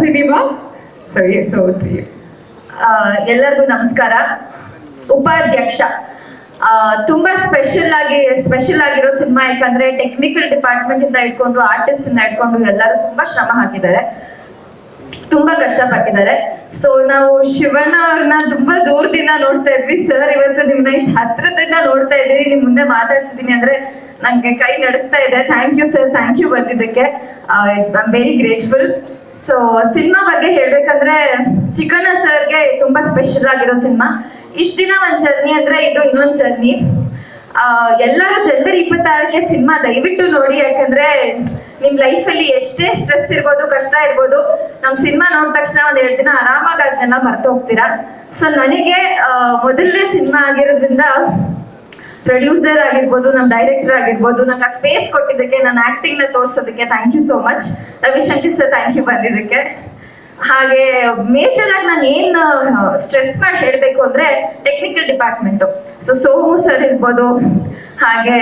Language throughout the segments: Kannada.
Cinema. So yes, over to you. ಎಲ್ಲರಿಗೂ ನಮಸ್ಕಾರ. ಉಪಾಧ್ಯಕ್ಷ ತುಂಬಾ ಸ್ಪೆಷಲ್ ಆಗಿರೋ ಸಿನಿಮಾ. ಯಾಕಂದ್ರೆ ಟೆಕ್ನಿಕಲ್ ಡಿಪಾರ್ಟ್ಮೆಂಟ್ ಇಂದ ಇಟ್ಕೊಂಡು ಆರ್ಟಿಸ್ಟ್ ಇಂದ ಇಟ್ಕೊಂಡು ಎಲ್ಲರೂ ತುಂಬಾ ಶ್ರಮ ಹಾಕಿದ್ದಾರೆ, ತುಂಬಾ ಕಷ್ಟಪಟ್ಟಿದ್ದಾರೆ. ಸೊ ನಾವು ಶಿವಣ್ಣ ಅವ್ರನ್ನ ತುಂಬಾ ದೂರದಿಂದ ನೋಡ್ತಾ ಇದ್ವಿ. ಸರ್ ಇವತ್ತು ನಿಮ್ನ ಇಷ್ಟು ಹತ್ರದಿಂದ ನೋಡ್ತಾ ಇದ್ದೀವಿ, ನಿಮ್ ಮುಂದೆ ಮಾತಾಡ್ತಿದ್ದೀನಿ ಅಂದ್ರೆ ನಂಗೆ ಕೈ ನಡುಗ್ತಾ ಇದೆ. Thank you sir, thank you ಬಂದಿದ್ದಕ್ಕೆ. I am very grateful. So cinema ಬಗ್ಗೆ ಹೇಳ್ಬೇಕಂದ್ರೆ ಚಿಕ್ಕಣ್ಣ ಸರ್ಗೆ ತುಂಬಾ ಸ್ಪೆಷಲ್ ಆಗಿರೋ ಸಿನಿಮಾ. ಇಷ್ಟ ದಿನ ಒಂದ್ ಜರ್ನಿ ಅಂದ್ರೆ ಇದು ಇನ್ನೊಂದ್ ಜರ್ನಿ. ಎಲ್ಲರೂ ಜನವರಿ 26ಕ್ಕೆ ಸಿನಿಮಾ ದಯವಿಟ್ಟು ನೋಡಿ. ಯಾಕಂದ್ರೆ ನಿಮ್ ಲೈಫ್ ಅಲ್ಲಿ ಎಷ್ಟೇ ಸ್ಟ್ರೆಸ್ ಇರ್ಬೋದು, ಕಷ್ಟ ಇರ್ಬೋದು, ನಮ್ ಸಿನಿಮಾ ನೋಡಿದ ತಕ್ಷಣ ಒಂದ್ 2 ದಿನ ಆರಾಮಾಗಿ ಅದನ್ನೆಲ್ಲ ಮರ್ತು ಹೋಗ್ತೀರಾ. ಸೊ ನನಗೆ ಮೊದಲನೇ ಸಿನಿಮಾ ಆಗಿರೋದ್ರಿಂದ ಪ್ರೊಡ್ಯೂಸರ್ ಆಗಿರ್ಬೋದು, ನಮ್ ಡೈರೆಕ್ಟರ್ ಆಗಿರ್ಬೋದು, ನಂಗೆ ಆ ಸ್ಪೇಸ್ ಕೊಟ್ಟಿದ್ದಕ್ಕೆ, ನನ್ನ ಆಕ್ಟಿಂಗ್ ನ ತೋರಿಸೋದಕ್ಕೆ thank you so much. Ravishankar sir thank you ಬಂದಿದ್ದಕ್ಕೆ. ಹಾಗೆ ಮೇಜರ್ ಆಗಿ ನಾನು ಏನ್ ಸ್ಟ್ರೆಸ್ ಮಾಡಿ ಹೇಳ್ಬೇಕು ಅಂದ್ರೆ technical department. So Somu sir ಇರ್ಬೋದು, ಹಾಗೆ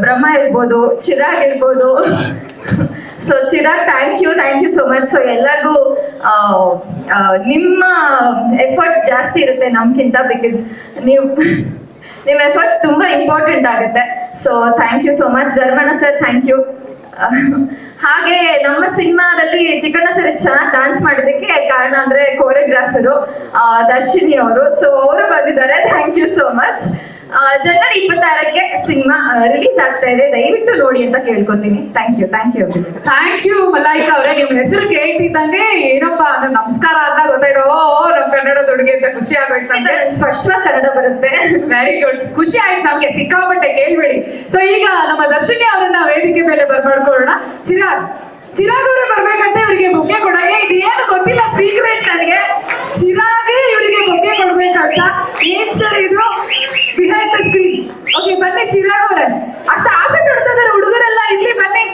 ಬ್ರಹ್ಮ ಇರ್ಬೋದು, ಚಿರಾಗ್ ಇರ್ಬೋದು. So Chirag thank you so much. So ಎಲ್ಲರಿಗೂ ನಿಮ್ಮ ಎಫರ್ಟ್ಸ್ ಜಾಸ್ತಿ ಇರುತ್ತೆ ನಮ್ಗಿಂತ, ಬಿಕಾಸ್ ನಿಮ್ ಎಫರ್ಟ್ಸ್ ತುಂಬಾ ಇಂಪಾರ್ಟೆಂಟ್ ಆಗುತ್ತೆ. So thank you so much. Dharmanna sir thank you. ಹಾಗೆ ನಮ್ಮ ಸಿನಿಮಾದಲ್ಲಿ ಚಿಕ್ಕಣ್ಣ ಸರ್ ಎಷ್ಟು ಚೆನ್ನಾಗಿ ಡಾನ್ಸ್ ಮಾಡಿದಕ್ಕೆ ಕಾರಣ ಅಂದ್ರೆ ಕೋರಿಯೋಗ್ರಾಫರು ದರ್ಶಿನಿ ಅವರು. ಸೊ ಅವರು ಬಂದಿದ್ದಾರೆ, ಥ್ಯಾಂಕ್ ಯು ಸೋ ಮಚ್. ಜನವರಿ 26ಕ್ಕೆ ಸಿನಿಮಾ ರಿಲೀಸ್ ಆಗ್ತಾ ಇದೆ, ದಯವಿಟ್ಟು ನೋಡಿ ಅಂತ ಕೇಳ್ಕೊತೀನಿ. Thank you. Thank you Malaika ಅವರೇ. ನಿಮ್ ಹೆಸರು ಕೇಳ್ತಿದ್ದಂಗೆ ಏನಪ್ಪ ಅಂದ್ರೆ ನಮಸ್ಕಾರ ಅಂತ ಗೊತ್ತಾಯ್ತು. ನಮ್ ಕನ್ನಡ ಹುಡುಗಿ ಅಂತ ಖುಷಿ ಆಗೋಯ್ತಂತೆ. ಸ್ಪಷ್ಟವಾಗಿ ಕನ್ನಡ ಬರುತ್ತೆ. ವೆರಿ ಗುಡ್, ಖುಷಿ ಆಯ್ತು ನಮ್ಗೆ ಸಿಕ್ಕಾಪಟ್ಟೆ, ಕೇಳ್ಬೇಡಿ. ಸೊ ಈಗ ನಮ್ಮ ದರ್ಶಿನಿ ಅವರನ್ನ ವೇದಿಕೆ ಮೇಲೆ ಬರ್ಮಾಡ್ಕೊಳ್ಳೋಣ. ಚಿರಾಗ್ ಅವರೇ ಬರ್ಬೇಕಂತ ಇವರಿಗೆ ಬೊಕ್ಕೆ ಕೊಡಕ್ಕೆ. ಇದು ಏನು ಗೊತ್ತಿಲ್ಲ, ಸೀಕ್ರೆಟ್ ನನಗೆ. ಚಿರಾಗೆ ಇವರಿಗೆ ಬೊಕ್ಕೆ ಕೊಡ್ಬೇಕಂತ. ಏನ್ ಸರ್ ಇದು ಬಿಹೈಂಡ್ ದ ಸ್ಕ್ರೀನ್? ಓಕೆ ಬನ್ನಿ ಚಿರಾಗ್ ಅವರೇ. ಅಷ್ಟು ಆಸೆ ಪಡ್ತಾ ಇದಾರೆ ಹುಡುಗರೆಲ್ಲ, ಇಲ್ಲಿ ಬನ್ನಿ.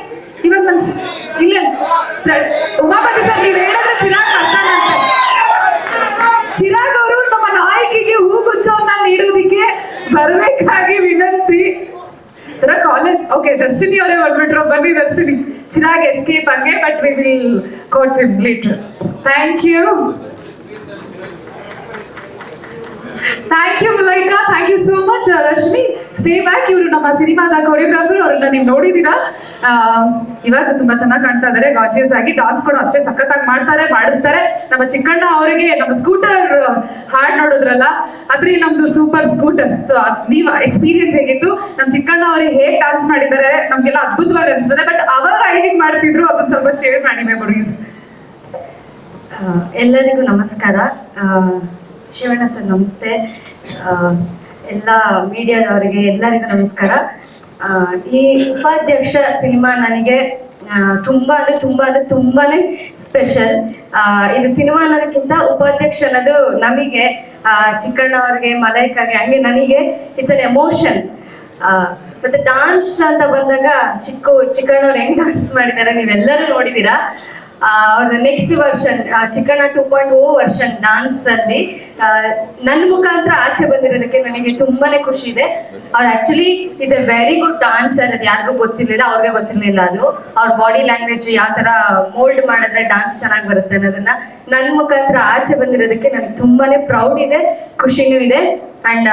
ಇವಾಗ ಇಲ್ಲ ಉಮಾಪತಿ ಸರ್, ನೀವು ಹೇಳಿದ್ರೆ ಚಿರಾಗ್ ಬರ್ತಾನಂತೆ. ಚಿರಾಗ್ ಅವರು ನಮ್ಮ ನಾಯಕಿಗೆ ಹೂಗುಚ್ಛವನ್ನ ನೀಡೋದಿಕ್ಕೆ ಬರ್ಬೇಕಾಗಿ ವಿನಂತಿ. ಕಾಲೇಜ್ ಓಕೆ, ದರ್ಶಿನಿ ಅವರೇ ಬಂದ್ಬಿಟ್ರು. ಬನ್ನಿ ದರ್ಶಿನಿ. ಚಿರಾಗ್ ಎಸ್ಕೇಪ್ ಹಂಗೆ, but we will quote him later. Thank you Malaika. Thank you so much Darshini. Stay back. ಇವರು ನಮ್ಮ ಸಿನಿಮಾದ ಕೊರಿಯೋಗ್ರಾಫರ್. ಅವ್ರನ್ನ ನೀವು ನೋಡಿದೀರಾ, ಇವಾಗ ತುಂಬಾ ಚೆನ್ನಾಗಿ ಕಾಣ್ತಾ ಇದಾರೆ, ಗಾರ್ಜಿಯಸ್ ಆಗಿ. ಡಾನ್ಸ್ ಕೂಡ ಅಷ್ಟೇ ಸಖತ್ತಾಗಿ ಮಾಡಿಸ್ತಾರೆ. ನಮ್ಮ ಚಿಕ್ಕಣ್ಣ ಅವರಿಗೆ ನಮ್ಮ ಸ್ಕೂಟರ್ ಹಾಡ್ ನೋಡಿದ್ರಲ್ಲ, ಅದ್ರಿ ನಮ್ದು ಸೂಪರ್ ಸ್ಕೂಟರ್. ಸೊ ನೀವ್ ಎಕ್ಸ್ಪೀರಿಯನ್ಸ್ ಹೇಗಿತ್ತು? ನಮ್ ಚಿಕ್ಕಣ್ಣ ಅವರಿಗೆ ಹೇಗ್ ಡಾನ್ಸ್ ಮಾಡಿದ್ದಾರೆ ನಮ್ಗೆಲ್ಲ ಅದ್ಭುತವಾಗಿ ಅನ್ಸ್ತದೆ. ಬಟ್ ಅವಾಗ ಐಡಿಂಗ್ ಮಾಡ್ತಿದ್ರು, ಅದನ್ನ ಸ್ವಲ್ಪ ಶೇರ್ ಮಾಡಿ ಮೆಮೊರೀಸ್. ಎಲ್ಲರಿಗೂ ನಮಸ್ಕಾರ. ಶಿವಣ್ಣ ಸರ್ ನಮಸ್ತೆ. ಎಲ್ಲ ಮೀಡಿಯಾದವರಿಗೆ ಎಲ್ಲರಿಗೂ ನಮಸ್ಕಾರ. ಈ ಉಪಾಧ್ಯಕ್ಷ ಸಿನಿಮಾ ನನಗೆ ತುಂಬಾನೇ ಸ್ಪೆಷಲ್. ಇದು ಸಿನಿಮಾ ಅನ್ನೋದಕ್ಕಿಂತ ಉಪಾಧ್ಯಕ್ಷ ಅನ್ನೋದು ನಮಗೆ, ಚಿಕ್ಕಣ್ಣ ಅವ್ರಿಗೆ, ಮಲೈಕಾಗೆ, ಹಂಗೆ ನನಗೆ ಇಟ್ಸ್ ಅನ್ ಎಮೋಷನ್. ಮತ್ತೆ ಡಾನ್ಸ್ ಅಂತ ಬಂದಾಗ ಚಿಕ್ಕಣ್ಣವ್ರು ಹೆಂಗ್ ಡಾನ್ಸ್ ಮಾಡಿದ್ದಾರೆ ನೀವೆಲ್ಲರೂ ನೋಡಿದೀರಾ. ಅವ್ರ next version Chikkanna 2.0 version dance ಅಲ್ಲಿ ನನ್ನ ಮುಖಾಂತರ ಆಚೆ ಬಂದಿರೋದಕ್ಕೆ ನನಗೆ ತುಂಬಾನೇ ಖುಷಿ ಇದೆ. ಅವ್ರು actually is A very good dancer. ಅದು ಯಾರಿಗೂ ಗೊತ್ತಿರ್ಲಿಲ್ಲ, ಅವ್ರಿಗೆ ಗೊತ್ತಿರ್ಲಿಲ್ಲ. ಅದು ಅವ್ರ ಬಾಡಿ ಲ್ಯಾಂಗ್ವೇಜ್ ಯಾವ ತರ ಮೋಲ್ಡ್ ಮಾಡಿದ್ರೆ ಡಾನ್ಸ್ ಚೆನ್ನಾಗಿ ಬರುತ್ತೆ ಅನ್ನೋದನ್ನ ನನ್ನ ಮುಖಾಂತರ ಆಚೆ ಬಂದಿರೋದಕ್ಕೆ ನನಗೆ ತುಂಬಾನೇ ಪ್ರೌಡ್ ಇದೆ, ಖುಷಿನೂ ಇದೆ. ಅಂಡ್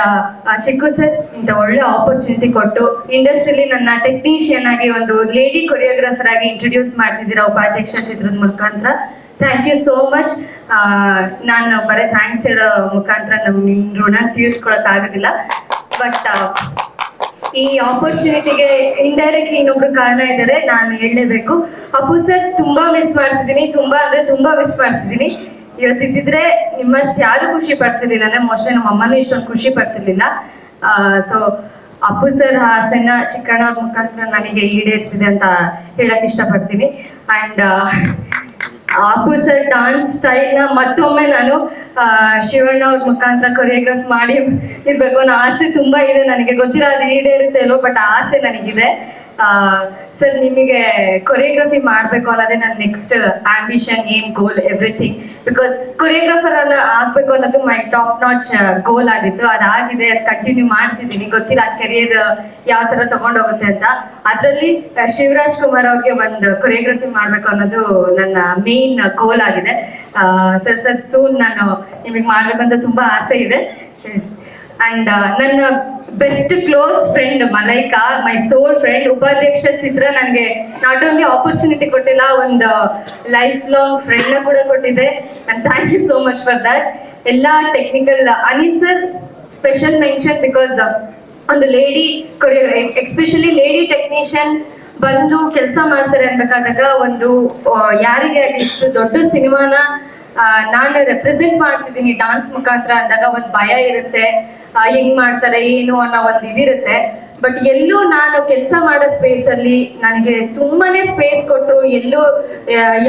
ಚಿಕ್ಕು ಸರ್ ಇಂಥ ಒಳ್ಳೆ ಆಪರ್ಚುನಿಟಿ ಕೊಟ್ಟು ಇಂಡಸ್ಟ್ರಿಯಲ್ಲಿ ನನ್ನ ಟೆಕ್ನಿಷಿಯನ್ ಆಗಿ ಒಂದು ಲೇಡಿ ಕೊರಿಯೋಗ್ರಾಫರ್ ಆಗಿ ಇಂಟ್ರೊಡ್ಯೂಸ್ ಮಾಡ್ತಿದ್ದೀರಾ ಉಪಾಧ್ಯಕ್ಷ ಚಿತ್ರದ ಮುಖಾಂತರ. Thank you so much. ನಾನು ಬರೀ ಥ್ಯಾಂಕ್ಸ್ ಹೇಳೋ ಮುಖಾಂತರ ನಿಮ್ ಋಣ ತೀರ್ಸ್ಕೊಳಕ್ ಆಗೋದಿಲ್ಲ. ಬಟ್ ಈ ಆಪರ್ಚುನಿಟಿಗೆ ಇಂಡೈರೆಕ್ಟ್ಲಿ ಇನ್ನೊಬ್ರು ಕಾರಣ ಇದ್ದಾರೆ, ನಾನು ಹೇಳಲೇಬೇಕು. ಅಪ್ಪು ಸರ್ ತುಂಬಾ ಮಿಸ್ ಮಾಡ್ತಿದ್ದೀನಿ, ತುಂಬಾ ಮಿಸ್ ಮಾಡ್ತಿದ್ದೀನಿ. ಇವತ್ತಿದ್ದಿದ್ರೆ ನಿಮ್ಮಷ್ಟು ಯಾರು ಖುಷಿ ಪಡ್ತಿರ್ಲಿಲ್ಲ, ಅಂದ್ರೆ ಮೋಸ್ಟ್ಲಿ ನಮ್ಮ ಅಮ್ಮನೂ ಇಷ್ಟೊಂದು ಖುಷಿ ಪಡ್ತಿರ್ಲಿಲ್ಲ. ಸೊ ಅಪ್ಪು ಸರ್ ಆಸೆನ ಚಿಕ್ಕಣ್ಣ ಅವ್ರ ಮುಖಾಂತರ ನನಗೆ ಈಡೇರಿಸಿದೆ ಅಂತ ಹೇಳಕ್ ಇಷ್ಟಪಡ್ತೀನಿ. And Appu sir dance style ನ ಮತ್ತೊಮ್ಮೆ ನಾನು ಶಿವಣ್ಣ ಅವ್ರ ಮುಖಾಂತರ ಕೊರಿಯೋಗ್ರಾಫ್ ಮಾಡಿ ಇರ್ಬೇಕು ಅನ್ನೋ ಆಸೆ ತುಂಬಾ ಇದೆ ನನಗೆ. ಗೊತ್ತಿಲ್ಲ ಅದು ಈಡೇರುತ್ತೆ ಅಲ್ವೋ, ಬಟ್ ಆಸೆ ನನಗಿದೆ. ಸರ್ ನಿಮಗೆ ಕೊರಿಯೋಗ್ರಫಿ ಮಾಡ್ಬೇಕು ಅನ್ನೋದೇ ನನ್ನ next ambition, aim, goal, everything. Because choreographer ಆಗ್ಬೇಕು ಅನ್ನೋದು ಮೈ ಟಾಪ್ ನಾಚ್ ಗೋಲ್ ಆಗಿತ್ತು. ಅದಾಗಿದೆ, ಅದು ಕಂಟಿನ್ಯೂ ಮಾಡ್ತಿದ್ದೀನಿ. ಗೊತ್ತಿಲ್ಲ ಕೆರಿಯರ್ ಯಾವ ತರ ತಗೊಂಡೋಗುತ್ತೆ ಅಂತ. ಅದರಲ್ಲಿ ಶಿವರಾಜ್ ಕುಮಾರ್ ಅವ್ರಿಗೆ ಒಂದು ಕೊರಿಯೋಗ್ರಫಿ ಮಾಡ್ಬೇಕು ಅನ್ನೋದು ನನ್ನ ಮೇನ್ ಗೋಲ್ ಆಗಿದೆ. ಸರ್ ಸೂನ್ ನಾನು ನಿಮಗೆ ಮಾಡ್ಬೇಕಂತ ತುಂಬಾ ಆಸೆ ಇದೆ. ಅಂಡ್ ನನ್ನ ಬೆಸ್ಟ್ ಕ್ಲೋಸ್ ಫ್ರೆಂಡ್ ಮಲೈಕಾ, ಮೈ ಸೋಲ್ ಫ್ರೆಂಡ್, ಉಪಾಧ್ಯಕ್ಷ ಚಿತ್ರ ನನಗೆ ನಾಟ್ ಓನ್ಲಿ ಆಪರ್ಚುನಿಟಿ ಕೊಟ್ಟಿಲ್ಲ, ಒಂದು ಲೈಫ್ ಲಾಂಗ್ ಫ್ರೆಂಡ್ ಕೂಡ ಕೊಟ್ಟಿದೆ. And thank you so much for that. ಎಲ್ಲ technical Anil sir special mention, because ಒಂದು ಲೇಡಿ ಎಸ್ಪೆಷಲಿ ಲೇಡಿ ಟೆಕ್ನಿಷಿಯನ್ ಬಂದು ಕೆಲಸ ಮಾಡ್ತಾರೆ ಅನ್ಬೇಕಾದಾಗ ಒಂದು ಯಾರಿಗೆ ಆಗಲಿ ಇಷ್ಟು ದೊಡ್ಡ ಸಿನಿಮಾನ ನಾನು ರೆಪ್ರೆಸೆಂಟ್ ಮಾಡ್ತಿದ್ದೀನಿ ಡಾನ್ಸ್ ಮುಖಾಂತರ ಅಂದಾಗ ಒಂದು ಭಯ ಇರುತ್ತೆ, ಹೆಂಗ್ ಮಾಡ್ತಾರೆ ಏನು ಅನ್ನೋ ಒಂದು ಇದಿರುತ್ತೆ. ಬಟ್ ಎಲ್ಲೂ ನಾನು ಕೆಲಸ ಮಾಡೋ ಸ್ಪೇಸ್ ಅಲ್ಲಿ ನನಗೆ ತುಂಬಾನೇ ಸ್ಪೇಸ್ ಕೊಟ್ಟರು. ಎಲ್ಲೂ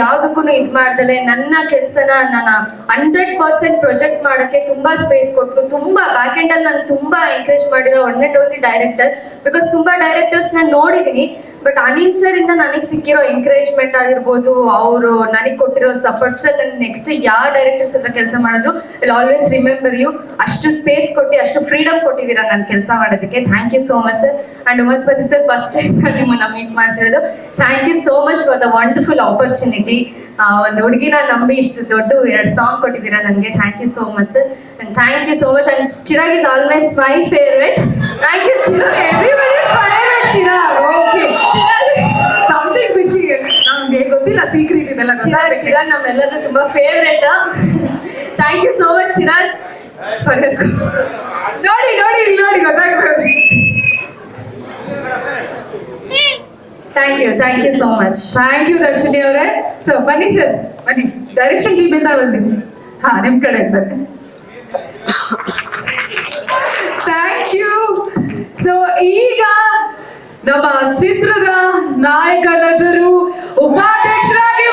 ಯಾವ್ದಕ್ಕೂ ಇದು ಮಾಡ್ದಲೆ ನನ್ನ ಕೆಲಸನ ನಾನು 100% ಪ್ರೊಜೆಕ್ಟ್ ಮಾಡೋಕ್ಕೆ ತುಂಬಾ ಸ್ಪೇಸ್ ಕೊಟ್ಟು, ತುಂಬಾ ಬ್ಯಾಕ್ ಎಂಡ್ ಅಲ್ಲಿ ನಾನು ತುಂಬಾ ಎಂಕರೇಜ್ ಮಾಡಿರೋ one and only director. Because ತುಂಬಾ ಡೈರೆಕ್ಟರ್ಸ್ ನಾನು ನೋಡಿದೀನಿ, ಬಟ್ ಅನಿಲ್ ಸರ್ ಇಂದ ನನಗೆ ಸಿಕ್ಕಿರೋ ಎಂಕರೇಜ್ಮೆಂಟ್ ಆಗಿರ್ಬೋದು, ಅವರು ನನಗೆ ಕೊಟ್ಟಿರೋ ಸಪೋರ್ಟ್ಸ್, ನನ್ನ ನೆಕ್ಸ್ಟ್ ಯಾವ ಡೈರೆಕ್ಟರ್ಸ್ ಹತ್ರ ಕೆಲಸ ಮಾಡಿದ್ರು ವಿಲ್ ಆಲ್ವೇಸ್ ರಿಮೆಂಬರ್ ಯು. ಅಷ್ಟು ಸ್ಪೇಸ್ ಕೊಟ್ಟು, ಅಷ್ಟು ಫ್ರೀಡಮ್ ಕೊಟ್ಟಿದ್ದೀರಾ ನಾನು ಕೆಲಸ ಮಾಡೋದಕ್ಕೆ. Thank you so much sir. And Umapathi sir, first time ನಿಮ್ಮನ್ನ ಮೀಟ್ ಮಾಡ್ತಿರೋದು. Thank you so much for the wonderful opportunity. ಒಂದು ಹುಡುಗಿನ ನಂಬಿ ಇಷ್ಟು ದೊಡ್ಡ 2 ಸಾಂಗ್ ಕೊಟ್ಟಿದ್ದೀರಾ ನನಗೆ. Thank you so much sir. And thank you so much. And Chirag is always my favourite. Thank you Chirag. Everybody is favourite Chirag. Okay, something fishy, ನಮ್ಗೆ ಗೊತ್ತಿಲ್ಲ ಸೀಕ್ರೆಟ್ ಇದೆಲ್ಲ. ಚಿರಾಗ್ ನಮ್ಮೆಲ್ಲರೂ ತುಂಬಾ favourite. Thank you so much Chirag for ನೋಡಿ ನೋಡಿ ಇಲ್ಲಿ ನೋಡಿ ಗೊತ್ತಾಗ್ತದೆ. Thank you so much. Thank you Darshini ಅವರೇ. ಸೊ ಬನ್ನಿ ಸರ್, ಬನ್ನಿ. ಡೈರೆಕ್ಷನ್ ಟೀಮ್ ಇಂದ ಬಂದಿದ್ದೀನಿ. ಹಾ, ನಿಮ್ ಕಡೆ ಇದ್ದಾರೆ. Thank you. ಸೊ ಈಗ ನಮ್ಮ ಚಿತ್ರದ ನಾಯಕ ನಟರು ಉಪಾಧ್ಯಕ್ಷರಾಗಿ